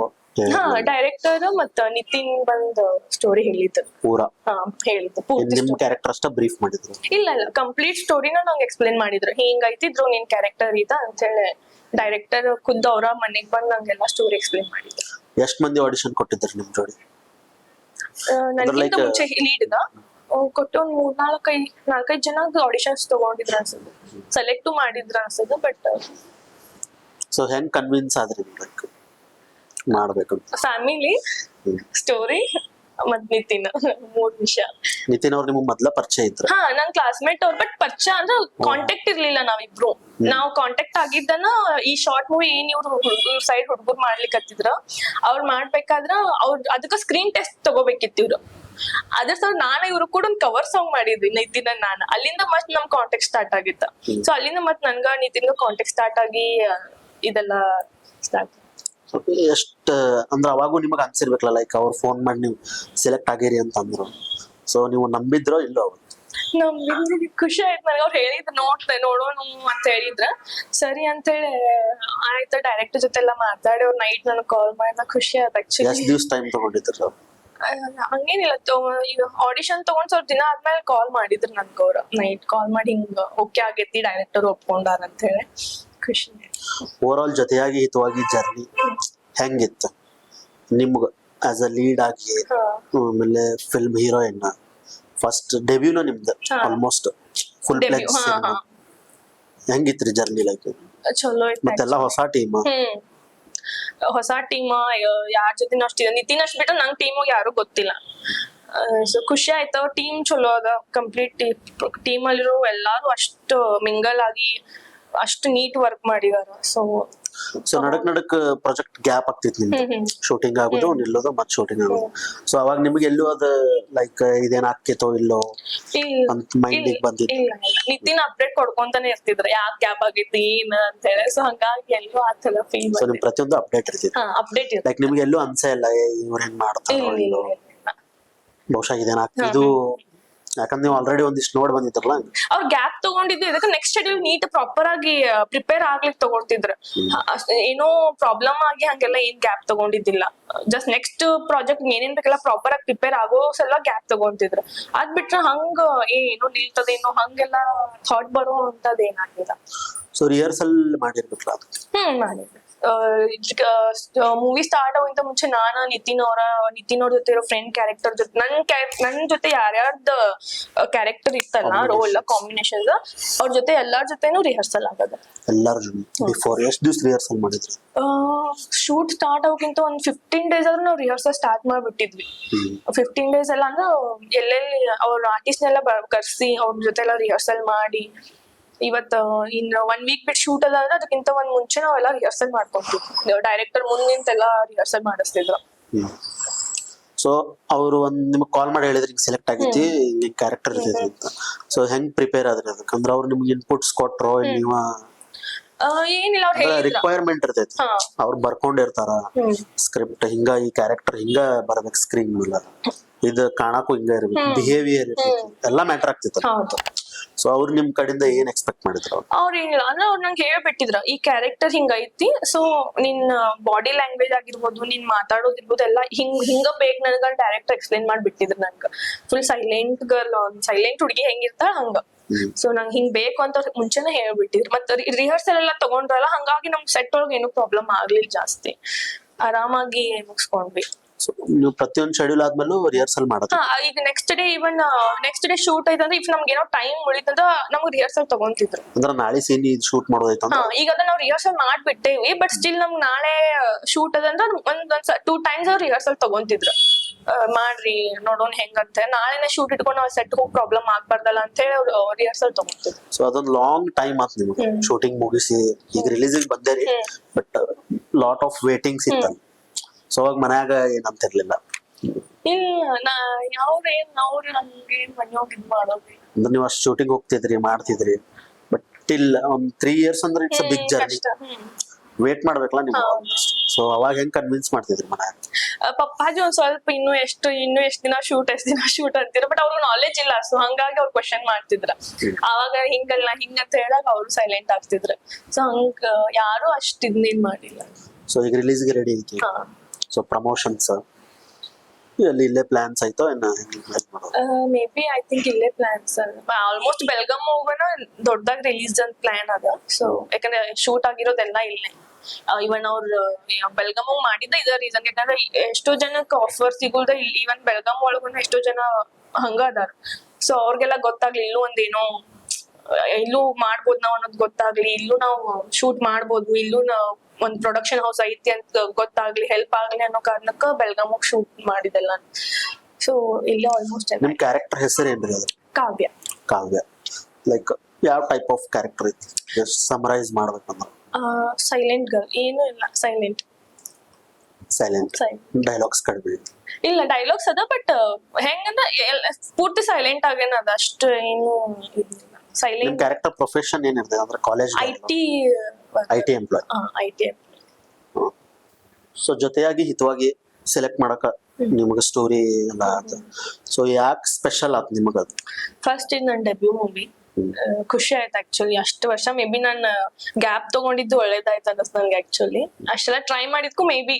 ಡೈರೆಕ್ಟರ್ ಮತ್ತ ನಿತಿನ್ ಬಂದ್ ಸ್ಟೋರಿ ಹೇಳಿದ್ರು ಪೂರಾ. ಹೇಳಿದ್ರು ಪೂರ್ತಿ. ನಿಮ್ ಕ್ಯಾರೆಕ್ಟರ್ ಅಷ್ಟ ಬ್ರೀಫ್ ಮಾಡಿದ್ರು? ಇಲ್ಲ ಕಂಪ್ಲೀಟ್ ಸ್ಟೋರಿನ ನಂಗೆ ಎಕ್ಸ್ಪ್ಲೇನ್ ಮಾಡಿದ್ರು. ಹಿಂಗೈತಿದ್ರು ನಿನ್ ಕ್ಯಾರೆಕ್ಟರ್ ಇದ ಅಂತ ಹೇಳಿ ಡೈರೆಕ್ಟರ್ ಖುದ್ದು ಅವ್ರ ಮನೆಗ್ ಬಂದ್ ನಂಗೆಲ್ಲ ಸ್ಟೋರಿ ಎಕ್ಸ್ಪ್ಲೇನ್ ಮಾಡಿದ್ರು. ಎಷ್ಟ್ ಮಂದಿ ಆಡಿಷನ್ ಕೊಟ್ಟಿದ್ರು ನಿಮ್ ಜೋಡಿ? ನನ್ಗಿಂತ ಮುಂಚೆ ಲೀಡ್ಗ ಕೊಟ್ಟು ಒಂದ್ 4-5 ಜನ ಆಡಿಷನ್ಸ್ ತಗೊಂಡಿದ್ರ ಅನ್ಸುತ್ತೆ, ಸೆಲೆಕ್ಟ್ ಮಾಡಿದ್ರ ಅನ್ಸುತ್ತೆ. ಬಟ್ ಸೊ ಹೆಂಗ್ ಕನ್ವಿನ್ಸ್ ಆದ್ರಿ ಮಾಡ್ಬೇಕು? ಫ್ಯಾಮಿಲಿ, ಸ್ಟೋರಿ ಮತ್ ನಿತಿನ್, 3 ವಿಷಯ. ನಿತಿನ್ ಅವ್ರು ನಿಮ್ಗೆ ಮೊದ್ಲ ಪರಿಚಯ ಇದ್ರು? ನನ್ ಕ್ಲಾಸ್ಮೇಟ್ ಅವ್ರು, ಬಟ್ ಪರಿಚಯ ಅಂದ್ರೆ ಕಾಂಟ್ಯಾಕ್ಟ್ ಇರ್ಲಿಲ್ಲ ನಾವಿಬ್ರು. ನಾವ್ ಕಾಂಟ್ಯಾಕ್ಟ್ ಆಗಿದ್ದನ ಈ ಶಾರ್ಟ್ ಮೂವಿ ಏನ್ ಇವ್ರು ಸೈಡ್ ಹುಡ್ಗುರ್ ಮಾಡ್ಲಿಕ್ಕೆ ಹತ್ತಿದ್ರ. ಅವ್ರು ಮಾಡ್ಬೇಕಾದ್ರ ಅದಕ್ಕ ಸ್ಕ್ರೀನ್ ಟೆಸ್ಟ್ ತಗೋಬೇಕಿತ್ತು ಇವ್ರು. ಅದ್ರ ಸರ್ ನಾನು ಇವ್ರು ಕೂಡ ಒಂದ್ ಕವರ್ ಸಾಂಗ್ ಮಾಡಿದ್ವಿ ನಿತಿನ್ ನಾನು. ಅಲ್ಲಿಂದ ಮತ್ ನಮ್ ಕಾಂಟ್ಯಾಕ್ಟ್ ಸ್ಟಾರ್ಟ್ ಆಗಿತ್ತ. ಸೊ ಅಲ್ಲಿಂದ ಮತ್ ನನ್ಗ ನಿತಿನ್ಗ ಕಾಂಟ್ಯಾಕ್ಟ್ ಸ್ಟಾರ್ಟ್ ಆಗಿ ಇದೆಲ್ಲ ಸ್ಟಾರ್ಟ್. ಎಷ್ಟ್ ಅಂದ್ರ ಅವಾಗೂ ನಿಮಗ್ ಅನ್ಸಿರ್ಬೇಕಲ್ಲ, ಲೈಕ್ ಅವ್ರು ಫೋನ್ ಮಾಡಿ ನೀವು ಸೆಲೆಕ್ಟ್ ಆಗಿರಿ ಅಂತ ಅಂದ್ರು. ಸೊ ನೀವು ನಂಬಿದ್ರೋ ಇಲ್ಲೋ? ನಮ್ಗೆ ಖುಷಿ ಆಯ್ತು ನನಗೆ. ಅವ್ರು ಹೇಳಿದ್ರು ನೋಡೋಣ ಅಂತ ಹೇಳಿದ್ರ. ಸರಿ ಅಂತ ಹೇಳಿ ಆಯ್ತು. ಡೈರೆಕ್ಟರ್ ಜೊತೆ ಎಲ್ಲ ಮಾತಾಡಿ ಅವ್ರು ನೈಟ್ ನನಗೆ ಕಾಲ್ ಮಾಡಿದ. ಖುಷಿ ಆಯ್ತು ಆಕ್ಚುಲಿ. ಎಷ್ಟು ದಿವಸ ಟೈಮ್ ತಗೊಂಡಿದ್ರು? ಹಂಗೇನಿಲ್ಲ, ಈಗ ಆಡಿಷನ್ ತಗೊಂಡ್ ಸ್ವಲ್ಪ ದಿನ ಆದ್ಮೇಲೆ ಕಾಲ್ ಮಾಡಿದ್ರು ನನ್ಗ ಅವ್ರ. ನೈಟ್ ಕಾಲ್ ಮಾಡಿ ಹಿಂಗ ಓಕೆ ಆಗೈತಿ ಡೈರೆಕ್ಟರ್ ಒಪ್ಕೊಂಡಾರ ಅಂತ ಹೇಳಿ. ಖುಷಿ. ಓವರ್ ಆಲ್ ಜೊತೆಯಾಗಿ ಹಿತವಾಗಿ ಜರ್ನಿ ಹೆಂಗಿತ್ತು ನಿಮ್ಗ ಆಸ್ ಅ ಲೀಡ್ ಆಗಿ? ಆಮೇಲೆ ಫಿಲ್ಮ್ ಹೀರೋಯಿನ್ ಫಸ್ಟ್ ಡೆಬ್ಯೂನ ನಿಮ್ದು ಆಲ್ಮೋಸ್ಟ್ ಫುಲ್ ಪ್ಲೇಸ್. ಹೆಂಗಿತ್ರಿ ಜರ್ನಿ? ಲೈಕ್ ಚಲೋ ಇತ್ತು. ಮತ್ತೆಲ್ಲ ಹೊಸ ಟೀಮ್ ಯಾರ ಜೊತೆ ಅಷ್ಟಿದೆ. ನಿತಿನ್ ಅಷ್ಟ್ ಬಿಟ್ಟು ನಂಗ್ ಟೀಮ್ ಯಾರು ಗೊತ್ತಿಲ್ಲ. ಸೊ ಖುಷಿ ಆಯ್ತು. ಟೀಮ್ ಚಲೋ ಅದ. ಕಂಪ್ಲೀಟ್ ಟೀಮ್ ಅಲ್ಲಿರೋ ಎಲ್ಲಾರು ಅಷ್ಟು ಮಿಂಗಲ್ ಆಗಿ ಅಷ್ಟು ನೀಟ್ ವರ್ಕ್ ಮಾಡಿದಾರ. ಸೊ ನಡಕ್ ಪ್ರಾಜೆಕ್ಟ್ ಗ್ಯಾಪ್ ಆಗ್ತಿತ್ತು ನಿಮ್ಗೆ, ಶೂಟಿಂಗ್ ಆಗುದು ನಿಲ್ಲೋದು ಮತ್ ಶೂಟಿಂಗ್ ಆಗೋದು. ಸೊ ಅವಾಗ ನಿಮ್ಗೆ ಎಲ್ಲೂ ಅದ ಲೈಕ್ ಇದೇನ್ ಆಗ್ತಿತ್ತೋ ಇಲ್ಲೋ ಅಂತ ಮೈಂಡ್ ಬಂದಿತ್ತು? ನಿತಿನ್ ಅಪ್ಡೇಟ್ ಕೊಡ್ಕೊಂತಾನೆ ಇರ್ತಿದ್ರ ಯಾಕೆ ಗ್ಯಾಪ್ ಆಗೈತಿ ಏನ್ ಅಂತ ಹೇಳಿ. ಸೊ ಹಂಗಾಗಿ ಎಲ್ಲೂ ಆತರ ಫೀಲ್. ಸೊ ನಿಮ್ ಪ್ರತಿಯೊಂದು ಅಪ್ಡೇಟ್ ಇರ್ತಿತ್ತು? ಅಪ್ಡೇಟ್ ಲೈಕ್ ನಿಮ್ಗೆ ಎಲ್ಲೂ ಅನ್ಸೇ ಇಲ್ಲ ಇವ್ರ ಏನ್ ಮಾಡ್ತಾರೋ ಇಲ್ಲೋ, ಬಹುಶಃ ಇದೇನ್ ಇದು ಯಾಕಂದ್ರೆ ನೀವು ಆಲ್ರೆಡಿ ಒಂದಿಷ್ಟು ನೋಡಿ ಬಂದಿದ್ರಲ್ಲ. ಅವ್ರು ಗ್ಯಾಪ್ ತಗೊಂಡಿದ್ದು ಇದಕ್ಕೆ ನೆಕ್ಸ್ಟ್ ಶೆಡ್ಯೂಲ್ ನೀಟ್ ಪ್ರಾಪರ್ ಆಗಿ ಪ್ರಿಪೇರ್ ಆಗ್ಲಿಕ್ಕೆ ತಗೊಳ್ತಿದ್ರು. ಏನೋ ಪ್ರಾಬ್ಲಮ್ ಆಗಿ ಹಂಗೆಲ್ಲ ಏನ್ ಗ್ಯಾಪ್ ತಗೊಂಡಿದ್ದಿಲ್ಲ. ಜಸ್ಟ್ ನೆಕ್ಸ್ಟ್ ಪ್ರಾಜೆಕ್ಟ್ ಏನೇನ್ ಬೇಕೆಲ್ಲ ಪ್ರಾಪರ್ ಆಗಿ ಪ್ರಿಪೇರ್ ಆಗೋ ಸಲ ಗ್ಯಾಪ್ ತಗೊಂತಿದ್ರು. ಅದ್ ಬಿಟ್ರೆ ಹಂಗ ಏನೋ ನಿಲ್ತದೇನೋ ಹಂಗೆಲ್ಲ ಥಾಟ್ ಬರೋ ಅಂತದ್ ಏನಾಗಿಲ್ಲ. ಸೊ ರಿಹರ್ಸಲ್ ಮಾಡಿರ್ಬೇಕಲ್ಲ ಅದು. ಮಾಡಿದ್ದೆ. ಮೂವಿ ಸ್ಟಾರ್ಟ್ ಆಗೋಕ್ಕಿಂತ ಮುಂಚೆ ನಿತಿನ್ ಅವ್ರ ಜೊತೆ ಇರೋ ಫ್ರೆಂಡ್ ಕ್ಯಾರೆಕ್ಟರ್ ಜೊತೆ ನನ್ ಜೊತೆ ಯಾರ್ಯಾರ್ದ ಕ್ಯಾರೆಕ್ಟರ್ ಇತ್ತಲ್ಲ ರೋಲ್ ಕಾಂಬಿನೇಷನ್ ಅವ್ರ ಜೊತೆ ಎಲ್ಲಾರ್ ಜೊತೆನೂ ರಿಹರ್ಸಲ್ ಆಗೋದು. ಎಲ್ಲಾರ ಜೊತೆ ಬಿಫೋರ್ ಎಷ್ಟು ದಿವಸ ರಿಹರ್ಸಲ್ ಮಾಡಿದ್ರಿ? ಶೂಟ್ ಸ್ಟಾರ್ಟ್ ಆಗೋಕ್ಕಿಂತ ಒಂದ್ 15 days ಆದ್ರೂ ನಾವು ರಿಹರ್ಸಲ್ ಸ್ಟಾರ್ಟ್ ಮಾಡ್ಬಿಟ್ಟಿದ್ವಿ. 15 days ಎಲ್ಲ ಅಂದ್ರೆ ಎಲ್ಲೆಲ್ಲಿ ಅವ್ರ ಆರ್ಟಿಸ್ಟ್ ನೆಲ್ಲ ಕರ್ಸಿ ಅವ್ರ ಜೊತೆ ಎಲ್ಲ ರಿಹರ್ಸಲ್ ಮಾಡಿ ಇವತ್ತು ಇನ್ 1 week ಬಿಟ್ಟು ಶೂಟ್ ಅದ ಅಂದ್ರೆ ಅದಕ್ಕಿಂತ ಒಂದ್ ಮುಂಚೆ ನಾವೆಲ್ಲ ರಿಹರ್ಸಲ್ ಮಾಡ್ಕೊಂತಿದ್ವಿ. ಡೈರೆಕ್ಟರ್ ಮುಂದಿಂತೆಲ್ಲ ರಿಹರ್ಸಲ್ ಮಾಡಿಸ್ತಿದ್ರು. ಸೊ ಅವರು ನಿಮ್ಗೆ ಕಾಲ್ ಮಾಡಿ ಹೇಳಿದ್ರಿ ಸೆಲೆಕ್ಟ್ ಆಗೈತಿ ಹಿಂಗೆ ಕ್ಯಾರೆಕ್ಟರ್ ಇರ್ತೈತಿ ಅಂತ. ಸೊ ಹೆಂಗ್ ಪ್ರಿಪೇರ್ ಆದ್ರಿ ಅದಕ್ಕಂದ್ರೆ ಅವ್ರು ನಿಮ್ಗೆ ಇನ್ಪುಟ್ಸ್ ಕೊಟ್ರೋ ನೀವ? ಏನಿಲ್ಲ ಅವ್ರು ಹೇಳಿದ್ರು ರಿಕ್ವೈರ್ಮೆಂಟ್ ಇರ್ತೈತಿ, ಅವ್ರು ಬರ್ಕೊಂಡಿರ್ತಾರ ಸ್ಕ್ರಿಪ್ಟ್ ಹಿಂಗ ಈ ಕ್ಯಾರೆಕ್ಟರ್ ಹಿಂಗ ಬರ್ಬೇಕು ಸ್ಕ್ರೀನ್ ಮೇಲೆ, ಇದು ಕಾಣಕ್ಕೂ ಹಿಂಗ ಇರ್ಬೇಕು, ಬಿಹೇವಿಯರ್ ಇರ್ತೈತಿ, ಎಲ್ಲಾ ಮ್ಯಾಟರ್ ಆಗ್ತಿತ್ತು. ಸೊ ಅವ್ರು ನಿಮ್ ಕಡೆಯಿಂದ ಏನ್ ಎಕ್ಸ್ಪೆಕ್ಟ್ ಮಾಡಿದ್ರು? ಅವ್ರ ಏನಿಲ್ಲ ಅಂದ್ರೆ ಅವ್ರು ನಂಗೆ ಹೇಳ್ಬಿಟ್ಟಿದ್ರ ಈ ಕ್ಯಾರೆಕ್ಟರ್ ಹಿಂಗೈತಿ, ಸೊ ನಿನ್ ಬಾಡಿ ಲ್ಯಾಂಗ್ವೇಜ್ ಆಗಿರ್ಬೋದು, ನೀನ್ ಮಾತಾಡೋದಿರ್ಬೋದು ಎಲ್ಲ ಹಿಂಗ ಬೇಕು ನನಗ ಡೈರೆಕ್ಟರ್ ಎಕ್ಸ್ಪ್ಲೈನ್ ಮಾಡ್ಬಿಟ್ಟಿದ್ರು. ನಂಗೆ ಫುಲ್ ಸೈಲೆಂಟ್ ಗರ್ಲ್, ಸೈಲೆಂಟ್ ಹುಡುಗಿ ಹೆಂಗಿರ್ತಾಳ ಹಂಗ. ಸೊ ನಂಗೆ ಹಿಂಗ್ ಬೇಕು ಅಂತ ಮುಂಚೆನೆ ಹೇಳ್ಬಿಟ್ಟಿದ್ರು. ಮತ್ತೆ ರಿಹರ್ಸಲ್ ಎಲ್ಲ ತಗೊಂಡ್ರಲ್ಲ, ಹಂಗಾಗಿ ನಮ್ ಸೆಟ್ ಒಳಗೆ ಏನು ಪ್ರಾಬ್ಲಮ್ ಆಗ್ಲಿಲ್ಲ, ಜಾಸ್ತಿ ಆರಾಮಾಗಿ ಮುಗಿಸ್ಕೊಂಡ್ವಿ. ನೀವು ಪ್ರತಿಯೊಂದು ಶೆಡ್ಯೂಲ್ ಆದ್ಮೇಲೂ ರಿಹರ್ಸಲ್ ಮಾಡೋದು? ಈಗ ನೆಕ್ಸ್ಟ್ ಡೇ ಶೂಟ್ ಐತಂದ್ರೆ ಇಫ್ ನಮ್ಗೆ ಏನೋ ಟೈಮ್ ಉಳಿತಂದ್ರ ನಮ್ಗೆ ರಿಹರ್ಸಲ್ ತಗೊಂತಿದ್ರು. ಅಂದ್ರೆ ನಾಳೆ ಸೀನ್ ಶೂಟ್ ಮಾಡೋದೈತ ಈಗ ಅದನ್ನ ನಾವು ರಿಹರ್ಸಲ್ ಮಾಡ್ಬಿಟ್ಟೇವಿ, ಬಟ್ ಸ್ಟಿಲ್ ನಮ್ಗೆ ನಾಳೆ ಶೂಟ್ ಅದಂದ್ರ ಒಂದ್ 2 times ಅವ್ರು ರಿಹರ್ಸಲ್ ತಗೊಂತಿದ್ರು. ಮಾಡ್ರಿ ನೋಡೋಣ ಹೆಂಗಂತ, ನಾಳೆನೆ ಶೂಟ್ ಇಟ್ಕೊಂಡು ನಾವು ಸೆಟ್ ಹೋಗಿ ಪ್ರಾಬ್ಲಮ್ ಆಗ್ಬಾರ್ದಲ್ಲ ಅಂತ ಹೇಳಿ ಅವ್ರು ರಿಹರ್ಸಲ್ ತಗೊಂತಿದ್ರು. ಸೊ ಅದೊಂದು ಲಾಂಗ್ ಟೈಮ್ ಆತ್ ನಿಮ್ಗೆ ಶೂಟಿಂಗ್ ಮುಗಿಸಿ ಈಗ ರಿಲೀಸಿಗೆ ಬಂದೇರಿ, ಬಟ್ ಲಾಟ್ ಆಫ್ ವೇಟಿಂಗ್ಸ್ ಇತ್ತಲ್ಲ. ಸೊ ಅವಾಗ ಮನ್ಯಾಗ ಏನಂತಿರ್ಲಿಲ್ಲ? ಅಂದ್ರೆ ನೀವು ಅಷ್ಟು ಶೂಟಿಂಗ್ ಹೋಗ್ತಿದ್ರಿ ಮಾಡ್ತಿದ್ರಿ, ಬಟ್ ಟಿಲ್ ಒಂದ್ 3 years ಅಂದ್ರೆ ಇಟ್ಸ್ ಬಿಗ್ ಜರ್ನಿ, ವೇಟ್ ಮಾಡ್ಬೇಕಲ್ಲ ನೀವು. ಸೊ ಅವಾಗ ಹೆಂಗ್ ಕನ್ವಿನ್ಸ್ ಮಾಡ್ತಿದ್ರಿ ಮನ್ಯಾಗ? ಪಪ್ಪಾಜಿ ಒಂದ್ ಸ್ವಲ್ಪ ಇನ್ನು ಎಷ್ಟು ದಿನ ಶೂಟ್ ಅಂತೀರ, ಬಟ್ ಅವ್ರಿಗೆ ನಾಲೆಜ್ ಇಲ್ಲ. ಸೊ ಹಂಗಾಗಿ ಅವ್ರು ಕ್ವಶನ್ ಮಾಡ್ತಿದ್ರ. ಅವಾಗ ಹಿಂಗಲ್ಲ ಹಿಂಗಂತ ಹೇಳಾಗ ಅವ್ರು ಸೈಲೆಂಟ್ ಆಗ್ತಿದ್ರು. ಸೊ ಹಂಗ ಯಾರು ಅಷ್ಟ್ ಇದನ್ನೇನ್ ಮಾಡಿಲ್ಲ. ಸೊ ಈಗ ರಿಲೀಸ್ಗೆ ರೆಡಿ ಐತಿ. ಸೊ ಪ್ರಮೋಷನ್ಸ್ ಇಲ್ಲೇ ಪ್ಲಾನ್ಸ್ ಆಯ್ತೋ ಮೇ ಬಿ ಐ ಥಿಂಕ್ ಇಲ್ಲೇ ಪ್ಲಾನ್ಸ್ ಆಲ್ಮೋಸ್ಟ್ ಬೆಳಗಾಂ ಹೋಗೋಣ ದೊಡ್ಡದಾಗಿ ರಿಲೀಸ್ ಅಂತ ಪ್ಲಾನ್ ಅದ. ಸೊ ಯಾಕಂದ್ರೆ ಶೂಟ್ ಆಗಿರೋದೆಲ್ಲ ಇಲ್ಲೇ. ಇವನ್ ಅವ್ರು ಬೆಳಗಾಂ ಮಾಡಿದ್ದ ಇದ ರೀಸನ್, ಯಾಕಂದ್ರೆ ಎಷ್ಟೋ ಜನಕ್ಕೆ ಆಫರ್ ಸಿಗುದ ಇವನ್ ಬೆಳಗಾಂ ಒಳಗೂ ಎಷ್ಟೋ ಜನ ಹಂಗ ಅದಾರ. ಸೊ ಅವ್ರಿಗೆಲ್ಲ ಗೊತ್ತಾಗ್ಲಿ ಇಲ್ಲೂ ಒಂದೇನೋ ಇಲ್ಲೂ ಮಾಡ್ಬೋದು ನಾವ್ ಅನ್ನೋದು ಗೊತ್ತಾಗ್ಲಿ, ಇಲ್ಲೂ ನಾವು ಶೂಟ್ ಮಾಡ್ಬೋದು, ಇಲ್ಲೂ ಒಂದ್ ಪ್ರೊಡಕ್ಷನ್ ಹೌಸ್ ಐತಿ ಅಂತ ಗೊತ್ತಾಗ್ಲಿ, ಹೆಲ್ಪ್ ಆಗ್ಲಿ ಅನ್ನೋ ಕಾರಣಕ್ಕ ಬೆಳಗಾಂ ಶೂಟ್ ಮಾಡಿದೆಲ್ಲ. ಸೊ ಇಲ್ಲೇ ಆಲ್ಮೋಸ್ಟ್ ನಿಮ್ ಕ್ಯಾರೆಕ್ಟರ್ ಹೆಸರು ಏನ್ರಿ ಅದು? ಕಾವ್ಯ. ಕಾವ್ಯ ಲೈಕ್ ಯಾವ ಟೈಪ್ ಆಫ್ ಕ್ಯಾರೆಕ್ಟರ್ ಐತಿ ಜಸ್ಟ್ ಸಮರೈಸ್ ಮಾಡ್ಬೇಕಂದ್ರೆ? ಸೈಲೆಂಟ್ ಗರ್ಲ್, ಏನು ಇಲ್ಲ, ಸೈಲೆಂಟ್. ಡೈಲಾಗ್ಸ್ ಕಡಿಮೆ ಇಲ್ಲ, ಡೈಲಾಗ್ಸ್ ಅದ, ಬಟ್ ಹೆಂಗಂದ್ರ ಪೂರ್ತಿ ಸೈಲೆಂಟ್ ಆಗೇನ ಅದ, ಅಷ್ಟು ಏನು ಸೈಲೆಂಟ್. ಕ್ಯಾರೆಕ್ಟರ್ ಪ್ರೊಫೆಷನ್ ಏನಿರ್ತದೆ ಅಂದ್ರೆ ಕಾಲೇಜ್ ಐಟಿ ಎಂಪ್ಲಾಯ್. ಸೊ ಜೊತೆಯಾಗಿ ಹಿತವಾಗಿ ಸೆಲೆಕ್ಟ್ ಮಾಡಕ ನಿಮ್ಗೆ ಸ್ಟೋರಿ ಎಲ್ಲ ಆತ. ಸೊ ಯಾಕೆ ಸ್ಪೆಷಲ್ ಆತ್ ನಿಮಗ ಅದು? ಫಸ್ಟ್ ಇದು ನನ್ನ ಡೆಬ್ಯೂ ಮೂವಿ, ಖುಷಿ ಆಯ್ತು ಆಕ್ಚುಲಿ. ಅಷ್ಟು ವರ್ಷ ಮೇ ಬಿ ನಾನು ಗ್ಯಾಪ್ ತಗೊಂಡಿದ್ದು ಒಳ್ಳೇದಾಯ್ತು ಅನ್ಸ್ ನನ್ಗೆ. ಆಕ್ಚುಲಿ ಅಷ್ಟೆಲ್ಲ ಟ್ರೈ ಮಾಡಿದ್ಕು ಮೇ ಬಿ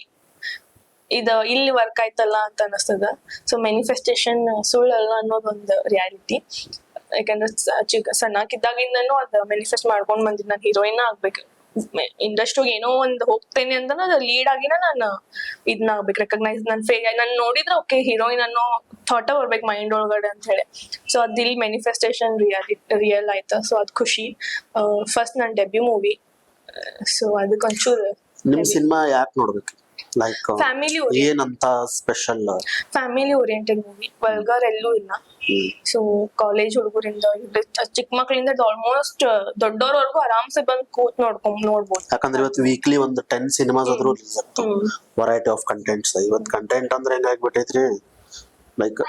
ಇಲ್ಲಿ ವರ್ಕ್ ಆಯ್ತಲ್ಲ ಅಂತ ಅನಿಸ್ತದ. ಸೊ ಮ್ಯಾನಿಫೆಸ್ಟೇಷನ್ ಸುಳ್ಳಲ್ಲ ಅನ್ನೋದೊಂದು ರಿಯಾಲಿಟಿ. ಯಾಕಂದ್ರೆ ಸಣ್ಣಕ್ಕಿದ್ದಾಗಿಂದನೂ ಅದ್ ಮ್ಯಾನಿಫೆಸ್ಟ್ ಮಾಡ್ಕೊಂಡ್ ಬಂದಿದ್ ನಾನು ಹೀರೋಯಿನ್ ಆಗ್ಬೇಕು, ಇಂಡಸ್ಟ್ರಿಗೆ ಏನೋ ಒಂದ್ ಹೋಗ್ತೇನೆ ಅಂತ ಅದ್ ಲೀಡ್ ಆಗಿನ ನಾನು ಇದನ್ನ ಆಗ್ಬೇಕು, ರೆಕಗ್ನೈಸ್ ನನ್ ನೋಡಿದ್ರೆ ಓಕೆ ಹೀರೋಯಿನ್ ಅನ್ನೋ ಥಾಟ ಬರ್ಬೇಕು ಮೈಂಡ್ ಒಳಗಡೆ ಅಂತ ಹೇಳಿ. ಸೊ ಅದ್ ಇಲ್ಲಿ ಮ್ಯಾನಿಫೆಸ್ಟೇಷನ್ ರಿಯಲ್ ಆಯ್ತು. ಸೊ ಅದ್ ಖುಷಿ. ಫಸ್ಟ್ ನನ್ ಡೆಬ್ಯೂ ಮೂವಿ, ಸೊ ಅದಕ್ಕೆ ಒಂಚೂರು. ನಿಮ್ ಸಿನಿಮಾ ಯಾಕೆ ನೋಡ್ಬೇಕು? ಲೈಕ್ ಫ್ಯಾಮಿಲಿ ಏನಂತ special? Family oriented movie, vulgar ಎಲ್ಲೂ ಇಲ್ಲ. ಸೊ ಕಾಲೇಜ್ ಹುಡುಗರಿಂದ ಚಿಕ್ಕ ಮಕ್ಳಿಂದ ಆಲ್ಮೋಸ್ಟ್ ದೊಡ್ಡೋರ್ವರ್ಗು ಆರಾಮ್ಸೆ ಬಂದ್ ಕೂತ್ ನೋಡ್ಬೋದು. ಯಾಕಂದ್ರೆ ಇವತ್ತು ವೀಕ್ಲಿ ಒಂದು 10 ಸಿನಿಮಾಸ್ ಆದ್ರೂ ವೆರೈಟಿ ಆಫ್ ಕಂಟೆಂಟ್ಸ್. ಇವತ್ತು ಕಂಟೆಂಟ್ ಅಂದ್ರೆ ಹೆಂಗಾಗ್ಬಿಟ್ಟೈತ್ರಿ, ಲೈಕ್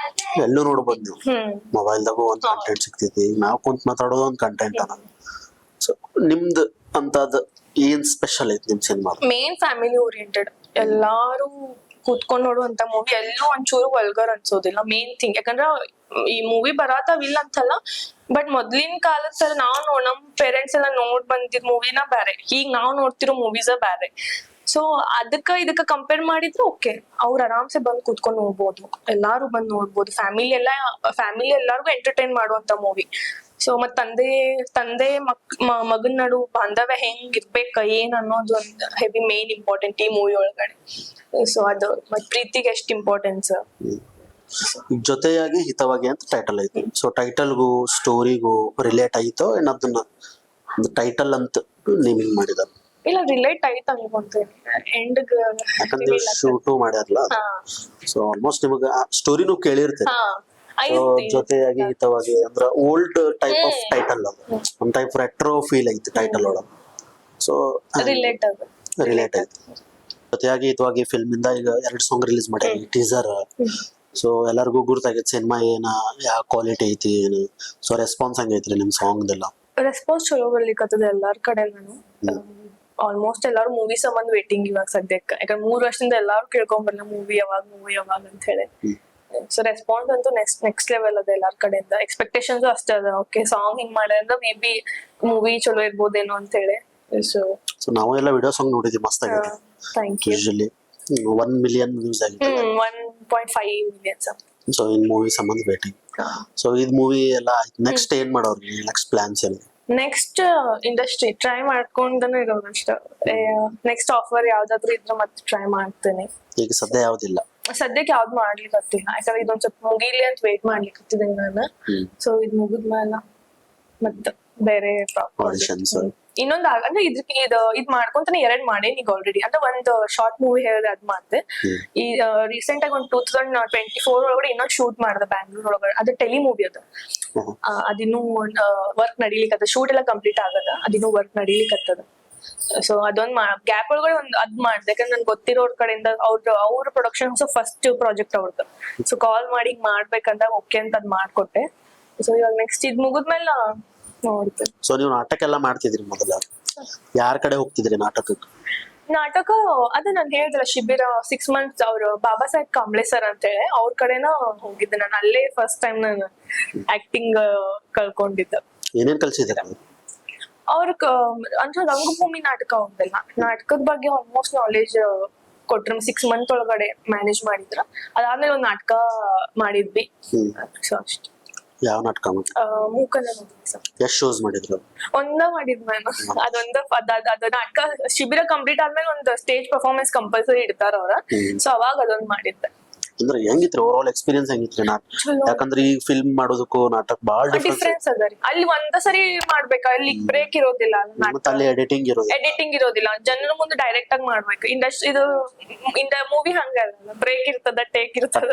ಎಲ್ಲೂ ನೋಡ್ಬೋದು ನೀವು. ಮೊಬೈಲ್ದಾಗೂ ಒಂದ್ ಕಂಟೆಂಟ್ ಸಿಗ್ತೈತಿ, ನಾವ್ ಕುಂತ್ ಮಾತಾಡೋದು ಒಂದ್ ಕಂಟೆಂಟ್ ಅನ್ನ. ಸೊ ನಿಮ್ದು ಅಂತದ್ ಏನ್ ಸ್ಪೆಷಲ್ ಐತಿ ನಿಮ್ ಸಿನಿಮಾ? ಮೇನ್ ಫ್ಯಾಮಿಲಿ ಓರಿಯೆಂಟೆಡ್, ಎಲ್ಲಾರು ಕೂತ್ಕೊಂಡ್ ನೋಡುವಂತ ಮೂವಿ ಎಲ್ಲೂ ಒಂಚೂರು ವಲ್ಗರ್ ಅನ್ಸೋದಿಲ್ಲ ಮೇನ್ ಥಿಂಗ್. ಯಾಕಂದ್ರ ಈ ಮೂವಿ ಬರತಾವಿಲ್ಲ ಅಂತಲ್ಲ, ಬಟ್ ಮೊದ್ಲಿನ ಕಾಲದ ತರ ನಮ್ ಪೇರೆಂಟ್ಸ್ ಎಲ್ಲ ನೋಡ್ ಬಂದಿದ್ ಮೂವಿನ ಬ್ಯಾರೆ, ಈಗ ನಾವ್ ನೋಡ್ತಿರೋ ಮೂವೀಸ ಬ್ಯಾರೆ. ಸೊ ಇದಕ್ಕ ಕಂಪೇರ್ ಮಾಡಿದ್ರೆ ಓಕೆ, ಅವ್ರ ಆರಾಮ್ಸೆ ಬಂದ್ ಕೂತ್ಕೊಂಡ್ ನೋಡ್ಬೋದು, ಎಲ್ಲಾರು ಬಂದ್ ನೋಡ್ಬೋದು, ಫ್ಯಾಮಿಲಿ ಎಲ್ಲಾರ್ಗು ಎಂಟರ್ಟೈನ್ ಮಾಡುವಂತ ಮೂವಿ. ಸೊ ಮತ್ ತಂದೆ ಮಗನ್ ನಡು ಬಾಂಧವ್ಯ ಹೆಂಗ್ ಇರ್ಬೇಕ ಏನ್ ಅನ್ನೋದು ಒಂದ್ ಹೆವಿ ಮೇನ್ ಇಂಪಾರ್ಟೆಂಟ್ ಈ ಮೂವಿ ಒಳಗಡೆ. ಸೊ ಅದು ಮತ್ ಪ್ರೀತಿಗೆ ಎಷ್ಟ್ ಇಂಪಾರ್ಟೆನ್ಸ್. ಜೊತೆಯಾಗಿ ಹಿತವಾಗಿ ಅಂತ ಟೈಟಲ್ ಐತಿ. ಸೊ ಟೈಟಲ್ಗೂ ಸ್ಟೋರಿಗೂ ರಿಲೇಟ್ ಆಯ್ತೋ ಏನ್ ಅದನ್ನ ಟೈಟಲ್ ಅಂತ ನೇಮಿಂಗ್ ಮಾಡಿದಾರ? ಇಲ್ಲ, ರಿಲೇಟ್ ಆಯ್ತು ಅನ್ಕೊಂತೀನಿ ಎಂಡ್. ಯಾಕಂದ್ರೆ ಶೂಟು ಮಾಡ್ಯಾರಲ್ಲ, ಸೊ ಆಲ್ಮೋಸ್ಟ್ ನಿಮಗ ಸ್ಟೋರಿನೂ ಕೇಳಿರ್ತೇನೆ. ಜೊತೆಯಾಗಿ ಹಿತವಾಗಿ ಅಂದ್ರ ಓಲ್ಡ್ ಟೈಪ್ ಆಫ್ ಟೈಟಲ್ ಅದು, ಒಂದ್ ಟೈಪ್ ರೆಟ್ರೋ ಫೀಲ್ ಐತಿ ಟೈಟಲ್ ಒಳಗ. ಸೊ ರಿಲೇಟ್ ಐತಿ. ಜೊತೆಯಾಗಿ ಹಿತವಾಗಿ ಫಿಲ್ಮ್ ಇಂದ ಈಗ 2 ಸಾಂಗ್ ರಿಲೀಸ್ ಮಾಡ್ಯಾರ, ಟೀಸರ್. ಸೊ ಎಲ್ಲರಿಗೂ ಗುರ್ತಾಗೈತಿ ಸಿನಿಮಾ ಏನ, ಯಾವ ಕ್ವಾಲಿಟಿ ಐತಿ ಏನು. ಸೊ ರೆಸ್ಪಾನ್ಸ್ ಹಂಗೈತ್ರಿ ನಿಮ್ ಸಾಂಗ್ದೆಲ್ಲ? ರೆಸ್ಪಾನ್ಸ್ ಚಲೋ ಬರ್ಲಿಕ್ಕತ್ತದ ಎಲ್ಲಾರ್ ಕಡೆ. ಆಲ್ಮೋಸ್ಟ್ ಎಲ್ಲಾರು ಮೂವಿ ಸಂಬಂಧ ವೇಟಿಂಗ್ ಇವಾಗ ಸದ್ಯಕ್ಕೆ. ಯಾಕಂದ್ರೆ 3 ವರ್ಷದಿಂದ ಎಲ್ಲಾರು ಕೇಳ್ಕೊಂಬರ್ಲ ಮೂವಿ ಯಾವಾಗ ಅಂತ ಹೇಳಿ. ಸೊ ರೆಸ್ಪಾನ್ಸ್ ಅಂತೂ ನೆಕ್ಸ್ಟ್ ಲೆವೆಲ್ ಅದ ಎಲ್ಲಾರ್ ಕಡೆಯಿಂದ. ಎಕ್ಸ್ಪೆಕ್ಟೇಷನ್ಸ್ ಅಷ್ಟೇ ಅದ, ಓಕೆ ಸಾಂಗ್ ಹಿಂಗ್ ಮಾಡ್ಯಾರ ಮೇ ಬಿ ಮೂವಿ ಚಲೋ ಇರ್ಬೋದೇನೋ ಅಂತ ಹೇಳಿ. ಸೊ ನಾವು ಎಲ್ಲ ವಿಡಿಯೋ ಸಾಂಗ್ ನೋಡಿದ್ವಿ, ಮಸ್ತ್ ಆಗೈತಿ. Thank you. Usually 1 million views ಆಗಿದೆ, 1.5 ಮಿಲಿಯನ್. ಸೊ ಇನ್ ಮೂವಿ ಸಂಬಂಧ ವೇಟಿಂಗ್. ಸೊ ಇದ್ ಮೂವಿ ಎಲ್ಲ ನೆಕ್ಸ್ಟ್ ಏನ್ ಮಾಡೋರ್ರಿ? ನೆಕ್ಸ್ಟ್ ಪ್ಲಾನ್ಸ್ ಏನು? ನೆಕ್ಸ್ಟ್ ಇಂಡಸ್ಟ್ರಿ ಟ್ರೈ ಮಾಡ್ಕೊಂಡನೇ ಇರೋದು ಅಷ್ಟ. ನೆಕ್ಸ್ಟ್ ಆಫರ್ ಯಾವ್ದಾದ್ರು ಇದ್ರೆ ಮತ್ತೆ ಟ್ರೈ ಮಾಡ್ತೇನೆ. ಈಗ ಸದ್ಯ ಯಾವ್ದಿಲ್ಲ? ಸದ್ಯಕ್ಕೆ ಯಾವ್ದು ಮಾಡ್ಲಿಕ್ಕತ್ತಿಲ್ಲ, ಯಾಕಂದ್ರೆ ಇದೊಂದ್ ಸ್ವಲ್ಪ ಮುಗಿಲಿ ಅಂತ ವೇಟ್ ಮಾಡ್ಲಿಕ್ಕತ್ತಿದ್ದೀನಿ ನಾನು. ಸೊ ಇದ್ ಮುಗಿದ್ಮೇಲೆ ಮತ್ತೆ ಬೇರೆ ಆಡಿಷನ್ಸ್ ಇನ್ನೊಂದ್ ಅಂದ್ರೆ ಇದ್ ಮಾಡ್ಕೊಂತಾನೆ 2 ಮಾಡೇನಿ ಈಗ ಆಲ್ರೆಡಿ. ಅಂದ್ರೆ ಒಂದ್ ಶಾರ್ಟ್ ಮೂವಿ ಹೇಳಿದೆ, ಅದ್ ಮಾಡ್ದೆ. ಈ ರೀಸೆಂಟ್ ಆಗಿ ಒಂದ್ 2024 ಒಳಗಡೆ ಇನ್ನೊಂದ್ ಶೂಟ್ ಮಾಡ್ದೆ ಬ್ಯಾಂಗ್ಳೂರ್ ಒಳಗಡೆ. ಅದು ಟೆಲಿ ಮೂವಿ ಅದ. ಅದಿನ್ನೂ ವರ್ಕ್ ನಡಿಲಿಕ್ಕದ, ಶೂಟ್ ಎಲ್ಲ ಕಂಪ್ಲೀಟ್ ಆಗದ, ಅದಿನ್ನೂ ವರ್ಕ್ ನಡಿಲಿಕ್ಕತ್ತದ. ಸೊ ಅದೊಂದ್ ಗ್ಯಾಪ್ ಒಳಗಡೆ ಅದ್ ಮಾಡ್ದೆ. ಯಾಕಂದ್ರೆ ನನ್ಗೆ ಗೊತ್ತಿರೋರ್ ಕಡೆಯಿಂದ ಅವ್ರ ಪ್ರೊಡಕ್ಷನ್ ಫಸ್ಟ್ ಪ್ರಾಜೆಕ್ಟ್ ಅವ್ರದ್ದು. ಸೊ ಕಾಲ್ ಮಾಡಿ ಮಾಡ್ಬೇಕಂತ ಓಕೆ ಅಂತ ಅದ್ ಮಾಡ್ಕೊಟ್ಟೆ. ಸೊ ಇವಾಗ ನೆಕ್ಸ್ಟ್ ಇದ್ ಮುಗಿದ್ಮೇಲೆ ನೋಡ್ತೇನೆ. ಸೊ ನೀವು ನಾಟಕ ಎಲ್ಲ ಮಾಡ್ತಿದ್ರಿ ಮೊದಲ? ಯಾರ ಕಡೆ ಹೋಗ್ತಿದ್ರಿ ನಾಟಕಕ್ಕೆ? ನಾಟಕ ಅದ ನಾನ್ ಹೇಳಿದ್ರ ಶಿಬಿರ 6 ಮಂತ್ಸ್ ಅವ್ರು ಬಾಬಾ ಸಾಹೇಬ್ ಕಾಂಬ್ಳೆ ಸರ್ ಅಂತ ಹೇಳಿ ಅವ್ರ ಕಡೆನ ಹೋಗಿದ್ದೆ ನಾನು. ಅಲ್ಲೇ ಫಸ್ಟ್ ಟೈಮ್ ನಾನು ಆಕ್ಟಿಂಗ್ ಕಲ್ಕೊಂಡಿದ್ದೆ. ಏನೇನ್ ಕಲ್ಸಿದ್ರ ಅವ್ರ ಅಂದ್ರೆ ರಂಗಭೂಮಿ ನಾಟಕ ಹೋಗ್ದಲ್ಲ, ನಾಟಕದ ಬಗ್ಗೆ ಆಲ್ಮೋಸ್ಟ್ ನಾಲೆಜ್ ಕೊಟ್ರ. 6 ಮಂತ್ ಒಳಗಡೆ ಮ್ಯಾನೇಜ್ ಮಾಡಿದ್ರ. ಅದಾದ್ಮೇಲೆ ಒಂದ್ ನಾಟಕ ಮಾಡಿದ್ವಿ. ಸೊ ಅಷ್ಟೇ. ಯಾವ ನಾಟಕ? ಮೂಕನ್ನ ಸರ್. ಎಷ್ಟು ಶೋಸ್ ಮಾಡಿದ್ರು? ಒಂದ ಮಾಡಿದ್ ನಾನು. ಅದ ನಾಟಕ ಶಿಬಿರ ಕಂಪ್ಲೀಟ್ ಆದ್ಮೇಲೆ ಒಂದ್ ಸ್ಟೇಜ್ ಪರ್ಫಾರ್ಮೆನ್ಸ್ ಕಂಪಲ್ಸರಿ ಇಡ್ತಾರ ಅವ್ರ. ಸೊ ಅವಾಗ ಅದೊಂದ್ ಮಾಡಿದ್ದೆ. ಅಂದ್ರೆ ಹೆಂಗಿತ್ರಿ ಓವರ್ ಆಲ್ ಎಕ್ಸ್ಪೀರಿಯನ್ಸ್ ಹೆಂಗಿತ್ರಿ ಯಾಕಂದ್ರೆ ಈ ಫಿಲ್ಮ್ ಮಾಡೋದಕ್ಕೂ ನಾಟಕ ಬಹಳ ಡಿಫರೆನ್ಸ್ ಅದ ರೀ. ಅಲ್ಲಿ ಒಂದ ಸರಿ ಮಾಡ್ಬೇಕ, ಅಲ್ಲಿ ಬ್ರೇಕ್ ಇರೋದಿಲ್ಲ, ಅಲ್ಲಿ ಎಡಿಟಿಂಗ್ ಇರೋದಿಲ್ಲ, ಜನರ ಮುಂದೆ ಡೈರೆಕ್ಟ್ ಆಗಿ ಮಾಡ್ಬೇಕು. ಇಂಡಸ್ಟ್ರಿ ಇದು ಮೂವಿ ಹಂಗಲ್ಲ, ಬ್ರೇಕ್ ಇರ್ತದ, ಟೇಕ್ ಇರ್ತದ,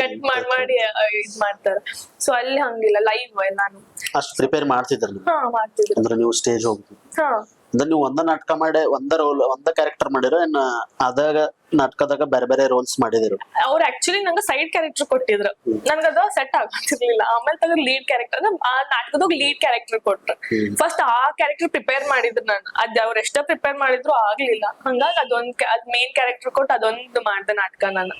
ಕಟ್ ಮಾಡಿ ಇದ್ ಮಾಡ್ತಾರ. ಸೊ ಅಲ್ಲಿ ಹಂಗಿಲ್ಲ, ಲೈವ್ ಎಲ್ಲಾನು ಅಷ್ಟು ಪ್ರಿಪೇರ್ ಮಾಡ್ತಿದ್ರು. ಮಾಡ್ತಿದ್ರು. ಅಂದ್ರೆ ನೀವು ಸ್ಟೇಜ್ ಹೋಗ್ತೀವಿ ಅಂದ್ರೆ ನೀವು ಒಂದ ನಾಟಕ ಮಾಡಿ ಒಂದ ಕ್ಯಾರೆಕ್ಟರ್ ಮಾಡಿರೋ ಏನ್ ಅದಾಗ ನಾಟಕದಾಗ ಬೇರೆ ಬೇರೆ ರೋಲ್ಸ್ ಮಾಡಿದಿರು? ಅವ್ರು ಆಕ್ಚುಲಿ ನಂಗೆ ಸೈಡ್ ಕ್ಯಾರೆಕ್ಟರ್ ಕೊಟ್ಟಿದ್ರು, ನನ್ಗದ ಸೆಟ್ ಆಗ್ತಿರ್ಲಿಲ್ಲ. ಆಮೇಲೆ ತಗ ಲೀಡ್ ಕ್ಯಾರೆಕ್ಟರ್ ಅಂದ್ರೆ ಆ ನಾಟಕದಾಗ ಲೀಡ್ ಕ್ಯಾರೆಕ್ಟರ್ ಕೊಟ್ರು. ಫಸ್ಟ್ ಆ ಕ್ಯಾರೆಕ್ಟರ್ ಪ್ರಿಪೇರ್ ಮಾಡಿದ್ರು ನಾನು. ಅದ್ ಅವ್ರ ಎಷ್ಟ ಪ್ರಿಪೇರ್ ಮಾಡಿದ್ರು ಆಗ್ಲಿಲ್ಲ. ಹಂಗಾಗಿ ಅದ್ ಮೇನ್ ಕ್ಯಾರೆಕ್ಟರ್ ಕೊಟ್ಟು ಅದೊಂದು ಮಾಡ್ದೆ ನಾಟಕ ನಾನು.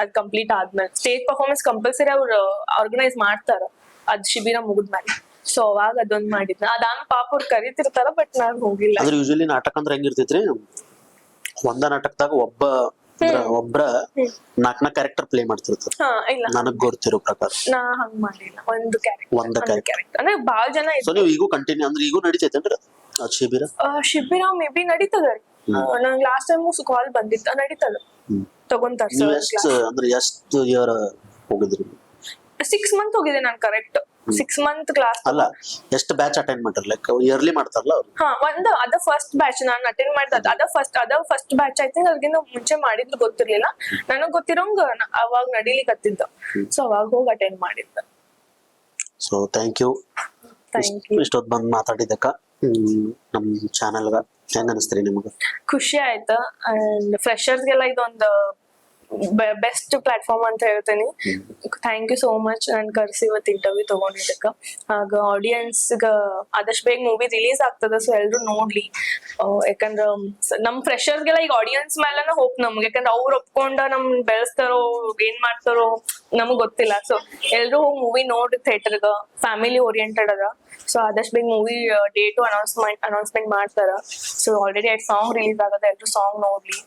ಅದ್ ಕಂಪ್ಲೀಟ್ ಆದ್ಮೇಲೆ ಸ್ಟೇಜ್ ಪರ್ಫಾರ್ಮೆನ್ಸ್ ಕಂಪಲ್ಸರಿ ಅವ್ರು ಆರ್ಗನೈಸ್ ಮಾಡ್ತಾರ ಅದ್ ಶಿಬಿರ ಮುಗಿದ್ಮೇಲೆ. ಸೊ ಅವಾಗ ಅದೊಂದ್ ಮಾಡಿದ್ನ. ಅದಾನ ಪಾಪ ಅವ್ರು ಕರಿತಿರ್ತಾರ, ಬಟ್ ನಾನ್ ಹೋಗಿಲ್ಲ. ಅಂದ್ರೆ ಯೂಶಲಿ ನಾಟಕ ಅಂದ್ರೆ ಹೆಂಗಿರ್ತೈತ್ರಿ, ಒಂದ ನಾಟಕದಾಗ ಒಬ್ರ 4 ಕ್ಯಾರೆಕ್ಟರ್ ಪ್ಲೇ ಮಾಡ್ತಿರ್ತಾರ. ನನಗ್ ಗೊತ್ತಿರೋ ಪ್ರಕಾರ ನಾ ಹಂಗ್ ಮಾಡಿಲ್ಲ, ಒಂದು ಕ್ಯಾರೆಕ್ಟರ್ ಅಂದ್ರೆ ಬಾಳ ಜನ. ಸೊ ನೀವು ಈಗೂ ಕಂಟಿನ್ಯೂ ಅಂದ್ರೆ ಈಗೂ ನಡೀತೈತೇನ್ರಿ ಶಿಬಿರ? ಶಿಬಿರ ಮೇ ಬಿ ನಡೀತದ. ನಂಗೆ ಲಾಸ್ಟ್ ಟೈಮ್ ಕಾಲ್ ಬಂದಿತ್ತ, ನಡೀತದ, ತಗೊಂತಾರ. ಅಂದ್ರೆ ಎಷ್ಟು ಇಯರ್ ಹೋಗಿದ್ರಿ? 6 ಮಂತ್ ಹೋಗಿದೆ ನಾನು ಕರೆಕ್ಟ್. 6 ಮಂತ್ ಕ್ಲಾಸ್ ಅಲ್ಲ, ಎಷ್ಟು ಬ್ಯಾಚ್ ಅಟೆಂಡ್ ಮಾಡ್ರಿ? ಲೈಕ್ ಇಯರ್ಲಿ ಮಾಡ್ತಾರಲ್ಲ ಅವ್ರು. ಅದ ಫಸ್ಟ್ ಬ್ಯಾಚ್ ನಾನು ಅಟೆಂಡ್ ಮಾಡ್ದ. ಅದ ಫಸ್ಟ್ ಬ್ಯಾಚ್ ಐತಿ. ಅದಕ್ಕಿಂತ ಮುಂಚೆ ಮಾಡಿದ್ರು ಗೊತ್ತಿರ್ಲಿಲ್ಲ. ನನಗ್ ಗೊತ್ತಿರೋಂಗ ಅವಾಗ ನಡಿಲಿಕ್ಕತ್ತಿದ್ದ. ಸೊ ಅವಾಗ ಹೋಗಿ ಅಟೆಂಡ್ ಮಾಡಿದ್ದ. ಸೊ ಥ್ಯಾಂಕ್ ಯು ಇಷ್ಟೊತ್ತು ಬಂದ್ ಮಾತಾಡಿದಕ್ಕ ನಮ್ ಚಾನೆಲ್ಗ. ಹೆಂಗ ಅನಿಸ್ತೀರಿ ನಿಮ್ಗೆ? ಖುಷಿ ಆಯ್ತಾ. ಅಂಡ್ ಫ್ರೆಶರ್ಸ್ಗೆಲ್ಲ ಇದೊಂದು ಬೆಸ್ಟ್ ಪ್ಲಾಟ್ಫಾರ್ಮ್ ಅಂತ ಹೇಳ್ತೇನೆ. ಥ್ಯಾಂಕ್ ಯು ಸೋ ಮಚ್ ನನ್ ಕರ್ಸಿ ಇವತ್ತು ಇಂಟರ್ವ್ಯೂ ತಗೊಂಡಿದ್ದಕ್ಕ. ಆಗ ಆಡಿಯನ್ಸ್ಗ ಆದಷ್ಟು ಬೇಗ ಮೂವಿ ರಿಲೀಸ್ ಆಗ್ತದ, ಸೊ ಎಲ್ರು ನೋಡ್ಲಿ. ಯಾಕಂದ್ರ ನಮ್ ಫ್ರೆಶರ್ಸ್ಗೆಲ್ಲ ಈಗ ಆಡಿಯನ್ಸ್ ಮೇಲೆನ ಹೋಪ್ ನಮ್ಗೆ, ಯಾಕಂದ್ರೆ ಅವ್ರು ಒಪ್ಕೊಂಡ ನಮ್ ಬೆಳೆಸ್ತಾರೋ ಏನ್ ಮಾಡ್ತಾರೋ ನಮಗ್ ಗೊತ್ತಿಲ್ಲ. ಸೊ ಎಲ್ರು ಹೋಗಿ ಮೂವಿ ನೋಡಿ ಥಿಯೇಟರ್ಗ, ಫ್ಯಾಮಿಲಿ ಓರಿಯೆಂಟೆಡ್ ಅದ. ಸೊ ಆದಷ್ಟು ಬೇಗ ಮೂವಿ ಡೇಟು ಅನೌನ್ಸ್ಮೆಂಟ್ ಮಾಡ್ತಾರ. ಸೊ ಆಲ್ರೆಡಿ 2 ಸಾಂಗ್ ರಿಲೀಸ್ ಆಗದ, ಎಲ್ರು ಸಾಂಗ್ ನೋಡ್ಲಿ,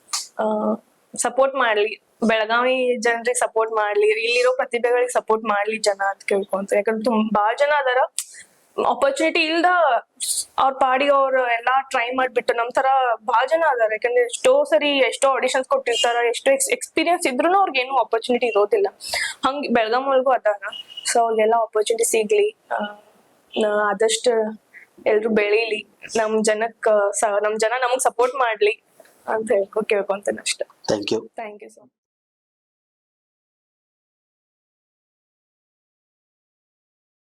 ಸಪೋರ್ಟ್ ಮಾಡ್ಲಿ, ಬೆಳಗಾವಿ ಜನರಿಗೆ ಸಪೋರ್ಟ್ ಮಾಡ್ಲಿ, ಇಲ್ಲಿರೋ ಪ್ರತಿಭೆಗಳಿಗೆ ಸಪೋರ್ಟ್ ಮಾಡ್ಲಿ ಜನ ಅಂತ ಕೇಳ್ಕೊಂತ. ಯಾಕಂದ್ರೆ ಬಾಳ ಜನ ಅದಾರ ಆಪರ್ಚುನಿಟಿ ಇಲ್ದ ಅವ್ರ ಪಾಡಿಗೆ ಅವ್ರು ಎಲ್ಲಾ ಟ್ರೈ ಮಾಡ್ಬಿಟ್ಟು, ನಮ್ ತರ ಬಾಳ ಜನ ಅದಾರ. ಯಾಕಂದ್ರೆ ಎಷ್ಟೋ ಆಡಿಷನ್ಸ್ ಕೊಟ್ಟಿರ್ತಾರ, ಎಷ್ಟೋ ಎಕ್ಸ್ಪೀರಿಯನ್ಸ್ ಇದ್ರು ಅವ್ರಿಗೇನು ಆಪರ್ಚುನಿಟಿ ಇರೋದಿಲ್ಲ. ಹಂಗ್ ಬೆಳಗಾಂ ಒಳಗೂ ಅದಾರ. ಸೊ ಅವ್ರಿಗೆಲ್ಲ ಆಪರ್ಚುನಿಟಿ ಸಿಗ್ಲಿ, ಆದಷ್ಟು ಎಲ್ರು ಬೆಳೀಲಿ, ನಮ್ ಜನ ನಮಗ್ ಸಪೋರ್ಟ್ ಮಾಡ್ಲಿ ಅಂತ ಕೇಳ್ಕೊಂತೇನೆ ಅಷ್ಟೇ. Thank you. Thank you so much.